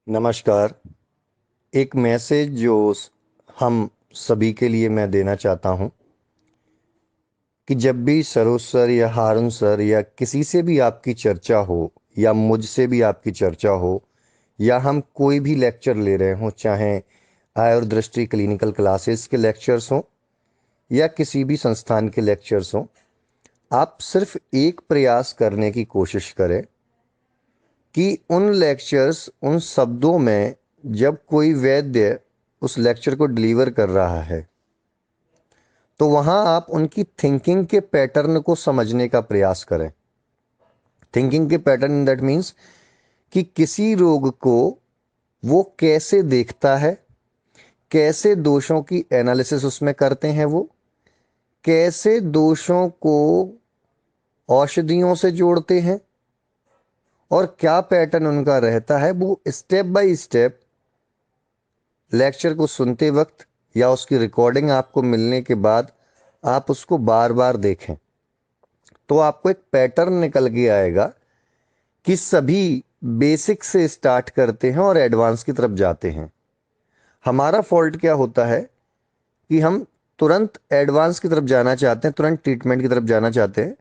नमस्कार। एक मैसेज जो हम सभी के लिए मैं देना चाहता हूं कि जब भी सरोज सर या हारून सर या किसी से भी आपकी चर्चा हो या मुझसे भी आपकी चर्चा हो या हम कोई भी लेक्चर ले रहे हों, चाहे आयुर्दृष्टि क्लिनिकल क्लासेस के लेक्चर्स हों या किसी भी संस्थान के लेक्चर्स हों, आप सिर्फ एक प्रयास करने की कोशिश करें कि उन लेक्चर्स, उन शब्दों में जब कोई वैद्य उस लेक्चर को डिलीवर कर रहा है तो वहां आप उनकी थिंकिंग के पैटर्न को समझने का प्रयास करें। थिंकिंग के पैटर्न दैट मीन्स कि किसी रोग को वो कैसे देखता है, कैसे दोषों की एनालिसिस उसमें करते हैं, वो कैसे दोषों को औषधियों से जोड़ते हैं और क्या पैटर्न उनका रहता है, वो स्टेप बाय स्टेप लेक्चर को सुनते वक्त या उसकी रिकॉर्डिंग आपको मिलने के बाद आप उसको बार बार देखें तो आपको एक पैटर्न निकल के आएगा कि सभी बेसिक से स्टार्ट करते हैं और एडवांस की तरफ जाते हैं। हमारा फॉल्ट क्या होता है कि हम तुरंत एडवांस की तरफ जाना चाहते हैं, तुरंत ट्रीटमेंट की तरफ जाना चाहते हैं।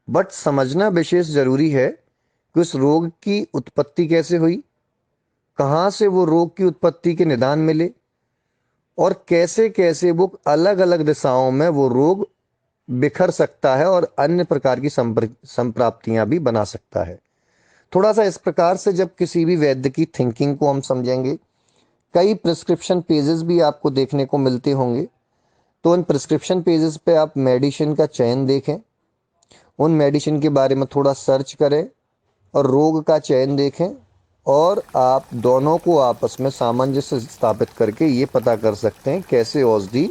बट समझना विशेष जरूरी है कि उस रोग की उत्पत्ति कैसे हुई, कहां से वो रोग की उत्पत्ति के निदान मिले और कैसे कैसे वो अलग अलग दिशाओं में वो रोग बिखर सकता है और अन्य प्रकार की संप्राप्तियां भी बना सकता है। थोड़ा सा इस प्रकार से जब किसी भी वैद्य की थिंकिंग को हम समझेंगे, कई प्रिस्क्रिप्शन पेजेस भी आपको देखने को मिलते होंगे। तो उन प्रिस्क्रिप्शन पेजेस पे आप मेडिसिन का चयन देखें, उन मेडिसिन के बारे में थोड़ा सर्च करें और रोग का चयन देखें और आप दोनों को आपस में सामंजस्य स्थापित करके ये पता कर सकते हैं कैसे औषधि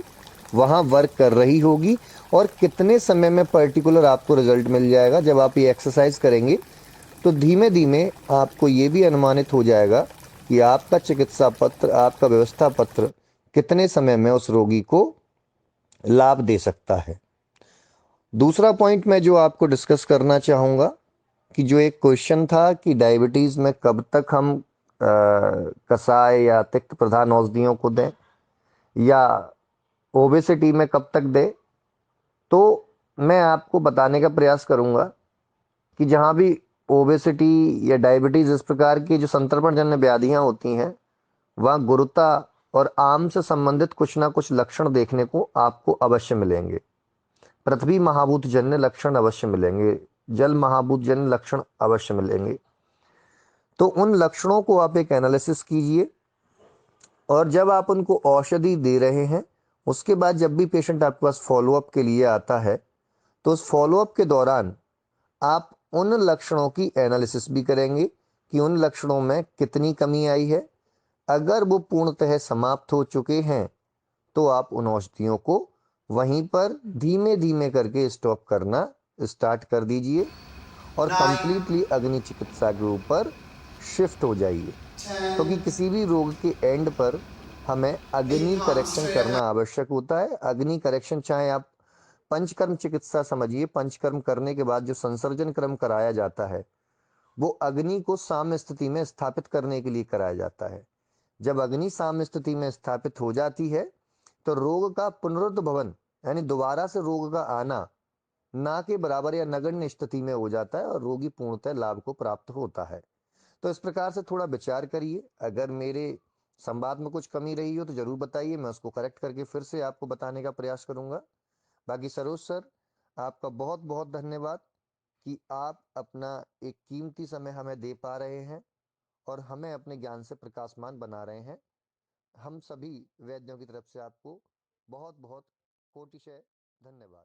वहां वर्क कर रही होगी और कितने समय में पर्टिकुलर आपको रिजल्ट मिल जाएगा। जब आप ये एक्सरसाइज करेंगे तो धीमे धीमे आपको ये भी अनुमानित हो जाएगा कि आपका चिकित्सा पत्र, आपका व्यवस्था पत्र कितने समय में उस रोगी को लाभ दे सकता है। दूसरा पॉइंट मैं जो आपको डिस्कस करना चाहूंगा कि जो एक क्वेश्चन था कि डायबिटीज में कब तक हम कषाय या तिक्त प्रधान औषधियों को दें या ओबेसिटी में कब तक दें, तो मैं आपको बताने का प्रयास करूंगा कि जहां भी ओबेसिटी या डायबिटीज इस प्रकार की जो संक्रमणजन्य व्याधियां होती हैं वहां गुरुता और आम से संबंधित कुछ ना कुछ लक्षण देखने को आपको अवश्य मिलेंगे। पृथ्वी महाभूत जन्य लक्षण अवश्य मिलेंगे, जल महाभूत जन्य लक्षण अवश्य मिलेंगे। तो उन लक्षणों को आप एक एनालिसिस कीजिए और जब आप उनको औषधि दे रहे हैं उसके बाद जब भी पेशेंट आपके पास फॉलोअप के लिए आता है तो उस फॉलोअप के दौरान आप उन लक्षणों की एनालिसिस भी करेंगे कि उन लक्षणों में कितनी कमी आई है। अगर वो पूर्णतः समाप्त हो चुके हैं तो आप उन औषधियों को वहीं पर धीमे धीमे करके स्टॉप करना स्टार्ट कर दीजिए और कंप्लीटली अग्नि चिकित्सा के ऊपर शिफ्ट हो जाइए, क्योंकि किसी भी रोग के एंड पर हमें अग्नि करेक्शन करना आवश्यक होता है। अग्नि करेक्शन चाहे आप पंचकर्म चिकित्सा समझिए, पंचकर्म करने के बाद जो संसर्जन क्रम कराया जाता है वो अग्नि को साम्य स्थिति में स्थापित करने के लिए कराया जाता है। जब अग्नि साम्य स्थिति में स्थापित हो जाती है तो रोग का पुनरुद्भवन यानी दोबारा से रोग का आना ना के बराबर या नगण्य स्थिति में हो जाता है और रोगी पूर्णतः लाभ को प्राप्त होता है। तो इस प्रकार से थोड़ा विचार करिए। अगर मेरे संवाद में कुछ कमी रही हो तो जरूर बताइए, मैं उसको करेक्ट करके फिर से आपको बताने का प्रयास करूंगा। बाकी सरोज सर, आपका बहुत बहुत धन्यवाद कि आप अपना एक कीमती समय हमें दे पा रहे हैं और हमें अपने ज्ञान से प्रकाशमान बना रहे हैं। हम सभी वैद्यों की तरफ से आपको बहुत बहुत कोटिशय धन्यवाद।